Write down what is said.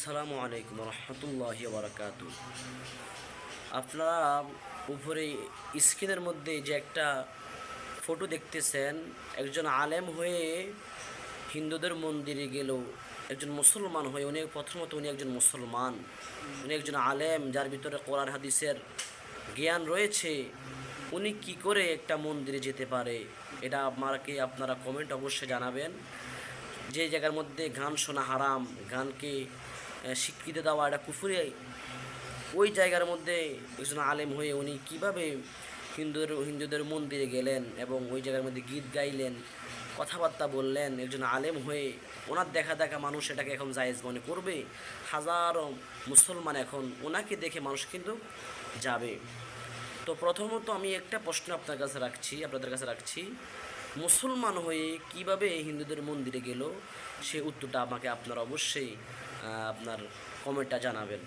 আসসালামু আলাইকুম রহমতুল্লাহি বারাকাতু। আপনারা উপরে স্ক্রিনের মধ্যে যে একটা ফটো দেখতেছেন, একজন আলেম হয়ে হিন্দুদের মন্দিরে গেল, একজন মুসলমান হয়ে, প্রথমত উনি একজন মুসলমান, উনি একজন আলেম যার ভিতরে কোরআন হাদিসের জ্ঞান রয়েছে। উনি কি করে একটা মন্দিরে যেতে পারে? এটা আপনারা কমেন্ট অবশ্যই জানাবেন। যে জায়গার মধ্যে গান শোনা হারাম, গানকে স্বীকৃতি দেওয়া এটা কুফুরি, ওই জায়গার মধ্যে একজন আলেম হয়ে উনি কিভাবে হিন্দুদের মন্দিরে গেলেন এবং ওই জায়গার মধ্যে গীত গাইলেন, কথাবার্তা বললেন একজন আলেম হয়ে। ওনার দেখা দেখা মানুষ এটাকে এখন জায়েজ মনে করবে। হাজারো মুসলমান এখন ওনাকে দেখে মানুষ কিন্তু যাবে। তো প্রথমত আমি একটা প্রশ্ন আপনাদের কাছে রাখছি, মুসলমান হয়ে কিভাবে হিন্দুদের মন্দিরে গেল, সে উত্তরটা আমাকে আপনারা অবশ্যই আপনার কমেন্টটা জানাবেন।